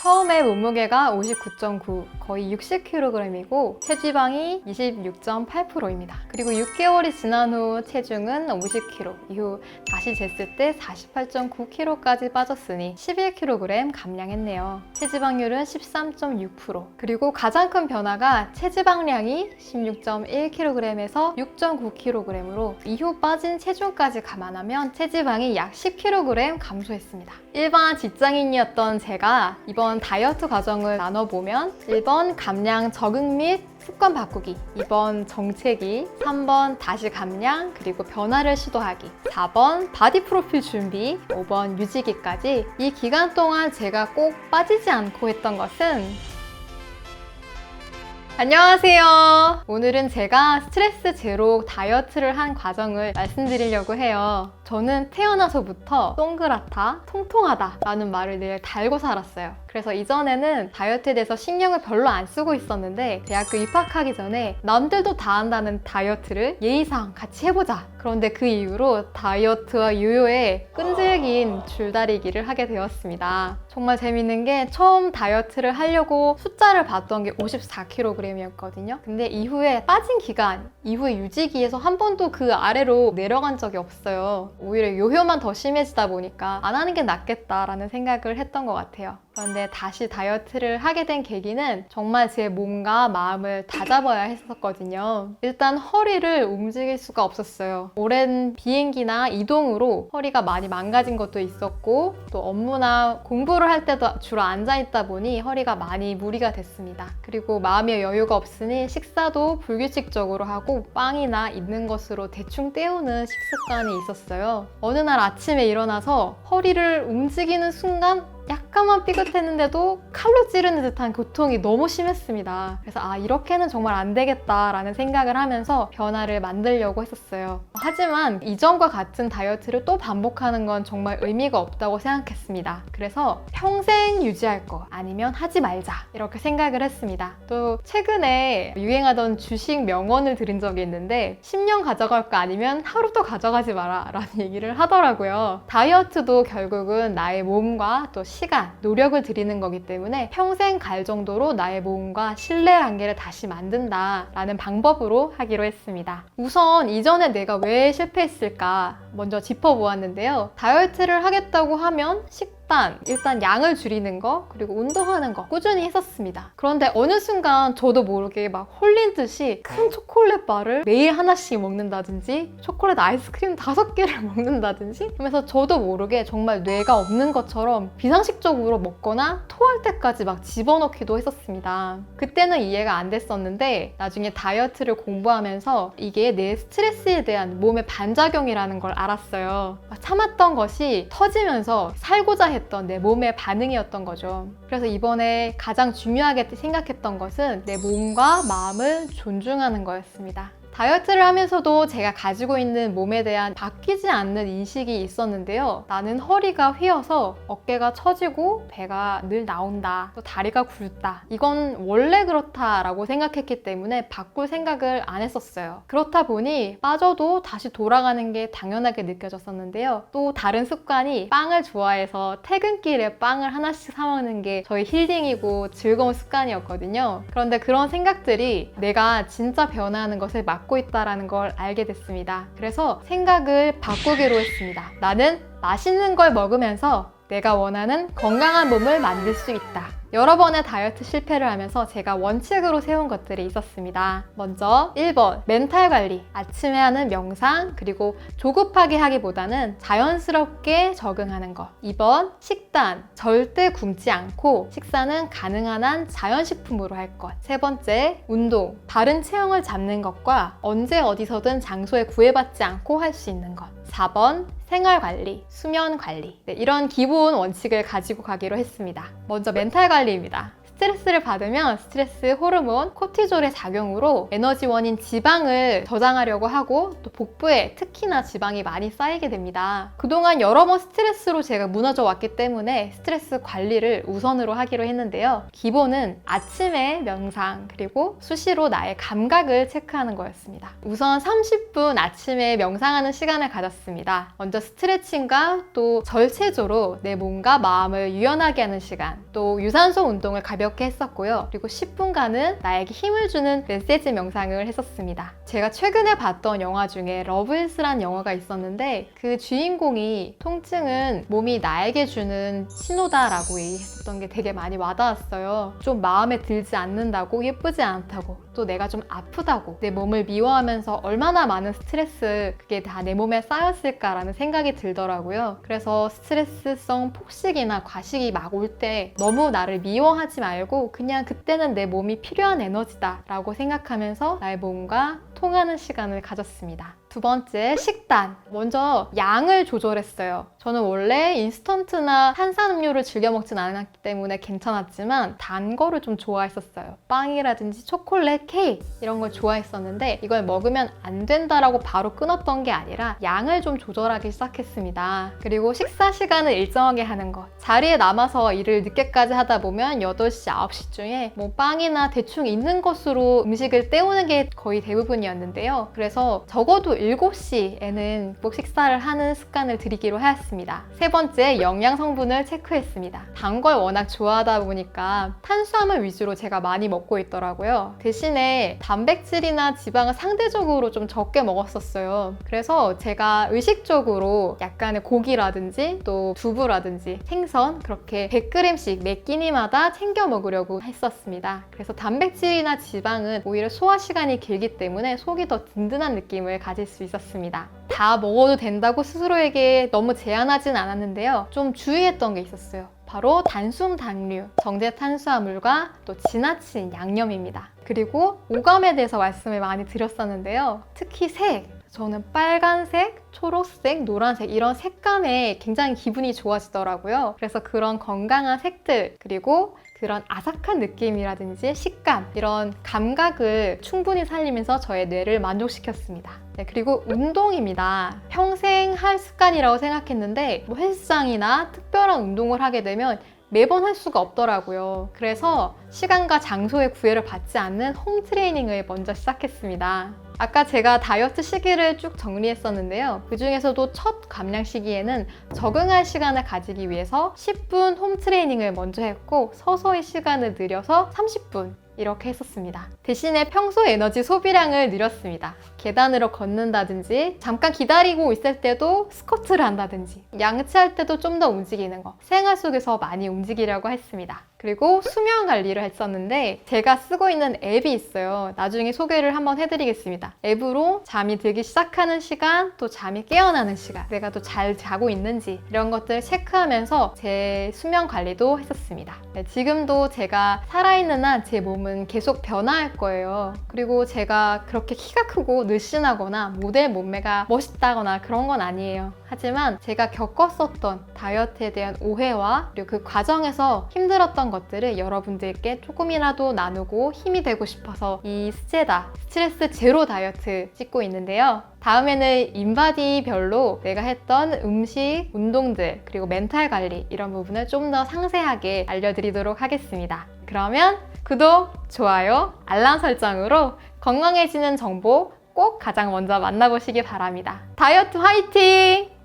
처음에 몸무게가 59.9, 거의 60kg이고 체지방이 26.8%입니다. 그리고 6개월이 지난 후 체중은 50kg, 이후 다시 쟀을 때 48.9kg까지 빠졌으니 11kg 감량했네요. 체지방률은 13.6%. 그리고 가장 큰 변화가 체지방량이 16.1kg에서 6.9kg으로 이후 빠진 체중까지 감안하면 체지방이 약 10kg 감소했습니다. 일반 직장인이었던 제가 이번 다이어트 과정을 나눠보면 1번 감량 적응 및 습관 바꾸기, 2번 정체기, 3번 다시 감량 그리고 변화를 시도하기, 4번 바디 프로필 준비, 5번 유지기까지 이 기간 동안 제가 꼭 빠지지 않고 했던 것은 안녕하세요. 오늘은 제가 스트레스 제로 다이어트를 한 과정을 말씀드리려고 해요. 저는 태어나서부터 동그랗다, 통통하다 라는 말을 늘 달고 살았어요. 그래서 이전에는 다이어트에 대해서 신경을 별로 안 쓰고 있었는데 대학교 입학하기 전에 남들도 다 한다는 다이어트를 예의상 같이 해보자. 그런데 그 이후로 다이어트와 요요에 끈질긴 줄다리기를 하게 되었습니다. 정말 재밌는 게 처음 다이어트를 하려고 숫자를 봤던 게 54kg이었거든요. 근데 이후에 빠진 기간, 이후에 유지기에서 한 번도 그 아래로 내려간 적이 없어요. 오히려 요요만 더 심해지다 보니까 안 하는 게 낫겠다라는 생각을 했던 것 같아요. 그런데 다시 다이어트를 하게 된 계기는 정말 제 몸과 마음을 다잡아야 했었거든요. 일단 허리를 움직일 수가 없었어요. 오랜 비행기나 이동으로 허리가 많이 망가진 것도 있었고 또 업무나 공부를 할 때도 주로 앉아있다 보니 허리가 많이 무리가 됐습니다. 그리고 마음의 여유가 없으니 식사도 불규칙적으로 하고 빵이나 있는 것으로 대충 때우는 식습관이 있었어요. 어느 날 아침에 일어나서 허리를 움직이는 순간 약간만 삐끗했는데도 칼로 찌르는 듯한 고통이 너무 심했습니다. 그래서 이렇게는 정말 안 되겠다라는 생각을 하면서 변화를 만들려고 했었어요. 하지만 이전과 같은 다이어트를 또 반복하는 건 정말 의미가 없다고 생각했습니다. 그래서 평생 유지할 거 아니면 하지 말자 이렇게 생각을 했습니다. 또 최근에 유행하던 주식 명언을 들은 적이 있는데 10년 가져갈 거 아니면 하루도 가져가지 마라 라는 얘기를 하더라고요. 다이어트도 결국은 나의 몸과 또 시간, 노력을 들이는 거기 때문에 평생 갈 정도로 나의 몸과 신뢰관계를 다시 만든다 라는 방법으로 하기로 했습니다. 우선 이전에 내가 왜 실패했을까 먼저 짚어보았는데요. 다이어트를 하겠다고 하면 일단 양을 줄이는 거 그리고 운동하는 거 꾸준히 했었습니다. 그런데 어느 순간 저도 모르게 막 홀린 듯이 큰 초콜릿 바를 매일 하나씩 먹는다든지 초콜릿 아이스크림 5개를 먹는다든지 그러면서 저도 모르게 정말 뇌가 없는 것처럼 비상식적으로 먹거나 토할 때까지 막 집어넣기도 했었습니다. 그때는 이해가 안 됐었는데 나중에 다이어트를 공부하면서 이게 내 스트레스에 대한 몸의 반작용이라는 걸 알았어요. 참았던 것이 터지면서 살고자 했던 내 몸의 반응이었던 거죠. 그래서 이번에 가장 중요하게 생각했던 것은 내 몸과 마음을 존중하는 거였습니다. 다이어트를 하면서도 제가 가지고 있는 몸에 대한 바뀌지 않는 인식이 있었는데요. 나는 허리가 휘어서 어깨가 처지고 배가 늘 나온다. 또 다리가 굵다. 이건 원래 그렇다라고 생각했기 때문에 바꿀 생각을 안 했었어요. 그렇다 보니 빠져도 다시 돌아가는 게 당연하게 느껴졌었는데요. 또 다른 습관이 빵을 좋아해서 퇴근길에 빵을 하나씩 사 먹는 게 저희 힐링이고 즐거운 습관이었거든요. 그런데 그런 생각들이 내가 진짜 변화하는 것을 막고 있다는 걸 알게 됐습니다. 그래서 생각을 바꾸기로 했습니다. 나는 맛있는 걸 먹으면서 내가 원하는 건강한 몸을 만들 수 있다. 여러 번의 다이어트 실패를 하면서 제가 원칙으로 세운 것들이 있었습니다. 먼저 1번 멘탈 관리, 아침에 하는 명상, 그리고 조급하게 하기보다는 자연스럽게 적응하는 것. 2번 식단, 절대 굶지 않고 식사는 가능한 한 자연식품으로 할 것. 3번째 운동, 바른 체형을 잡는 것과 언제 어디서든 장소에 구애받지 않고 할 수 있는 것. 4번 생활관리, 수면관리. 이런 기본 원칙을 가지고 가기로 했습니다. 먼저 멘탈 관리입니다. 스트레스를 받으면 스트레스 호르몬 코티졸의 작용으로 에너지원인 지방을 저장하려고 하고 또 복부에 특히나 지방이 많이 쌓이게 됩니다. 그동안 여러 번 스트레스로 제가 무너져 왔기 때문에 스트레스 관리를 우선으로 하기로 했는데요. 기본은 아침에 명상 그리고 수시로 나의 감각을 체크하는 거였습니다. 우선 30분 아침에 명상하는 시간을 가졌습니다. 먼저 스트레칭과 또 절체조로 내 몸과 마음을 유연하게 하는 시간, 또 유산소 운동을 가볍게 했었고요. 그리고 10분간은 나에게 힘을 주는 메시지 명상을 했었습니다. 제가 최근에 봤던 영화 중에 러브일스라는 영화가 있었는데 그 주인공이 통증은 몸이 나에게 주는 신호다라고 얘기했었던 게 되게 많이 와닿았어요. 좀 마음에 들지 않는다고, 예쁘지 않다고, 또 내가 좀 아프다고, 내 몸을 미워하면서 얼마나 많은 스트레스 그게 다 내 몸에 쌓였을까라는 생각이 들더라고요. 그래서 스트레스성 폭식이나 과식이 막 올 때 너무 나를 미워하지 말고 그냥 그때는 내 몸이 필요한 에너지다 라고 생각하면서 나의 몸과 통하는 시간을 가졌습니다. 두 번째, 식단. 먼저 양을 조절했어요. 저는 원래 인스턴트나 탄산음료를 즐겨 먹진 않았기 때문에 괜찮았지만 단 거를 좀 좋아했었어요. 빵이라든지 초콜릿, 케이크 이런 걸 좋아했었는데 이걸 먹으면 안 된다라고 바로 끊었던 게 아니라 양을 좀 조절하기 시작했습니다. 그리고 식사 시간을 일정하게 하는 것. 자리에 남아서 일을 늦게까지 하다 보면 8시, 9시 중에 뭐 빵이나 대충 있는 것으로 음식을 때우는 게 거의 대부분이었는데요. 그래서 적어도 7시에는 꼭 식사를 하는 습관을 들이기로 하였습니다. 세 번째, 영양 성분을 체크했습니다. 단 걸 워낙 좋아하다 보니까 탄수화물 위주로 제가 많이 먹고 있더라고요. 대신에 단백질이나 지방을 상대적으로 좀 적게 먹었었어요. 그래서 제가 의식적으로 약간의 고기라든지 또 두부라든지 생선 그렇게 100g씩 매 끼니마다 챙겨 먹으려고 했었습니다. 그래서 단백질이나 지방은 오히려 소화 시간이 길기 때문에 속이 더 든든한 느낌을 가질 수 있었습니다. 다 먹어도 된다고 스스로에게 너무 제한하진 않았는데요. 좀 주의했던 게 있었어요. 바로 단순 당류, 정제 탄수화물과 또 지나친 양념입니다. 그리고 오감에 대해서 말씀을 많이 드렸었는데요. 특히 색, 저는 빨간색, 초록색, 노란색 이런 색감에 굉장히 기분이 좋아지더라고요. 그래서 그런 건강한 색들 그리고 그런 아삭한 느낌이라든지 식감 이런 감각을 충분히 살리면서 저의 뇌를 만족시켰습니다. 네, 그리고 운동입니다. 평생 할 습관이라고 생각했는데 뭐 헬스장이나 특별한 운동을 하게 되면 매번 할 수가 없더라고요. 그래서 시간과 장소의 구애를 받지 않는 홈 트레이닝을 먼저 시작했습니다. 아까 제가 다이어트 시기를 쭉 정리했었는데요. 그 중에서도 첫 감량 시기에는 적응할 시간을 가지기 위해서 10분 홈 트레이닝을 먼저 했고 서서히 시간을 늘려서 30분 이렇게 했었습니다. 대신에 평소 에너지 소비량을 늘렸습니다. 계단으로 걷는다든지 잠깐 기다리고 있을 때도 스쿼트를 한다든지 양치할 때도 좀 더 움직이는 거 생활 속에서 많이 움직이려고 했습니다. 그리고 수면 관리를 했었는데 제가 쓰고 있는 앱이 있어요. 나중에 소개를 한번 해드리겠습니다. 앱으로 잠이 들기 시작하는 시간, 또 잠이 깨어나는 시간, 내가 또 잘 자고 있는지 이런 것들을 체크하면서 제 수면 관리도 했었습니다. 네, 지금도 제가 살아있는 한 제 몸은 계속 변화할 거예요. 그리고 제가 그렇게 키가 크고 늘씬하거나 모델 몸매가 멋있다거나 그런 건 아니에요. 하지만 제가 겪었었던 다이어트에 대한 오해와 그리고 그 과정에서 힘들었던 것들을 여러분들께 조금이라도 나누고 힘이 되고 싶어서 이 스제다, 스트레스 제로 다이어트 찍고 있는데요. 다음에는 인바디별로 내가 했던 음식, 운동들, 그리고 멘탈 관리 이런 부분을 좀 더 상세하게 알려드리도록 하겠습니다. 그러면 구독, 좋아요, 알람 설정으로 건강해지는 정보 꼭 가장 먼저 만나보시기 바랍니다. 다이어트 화이팅!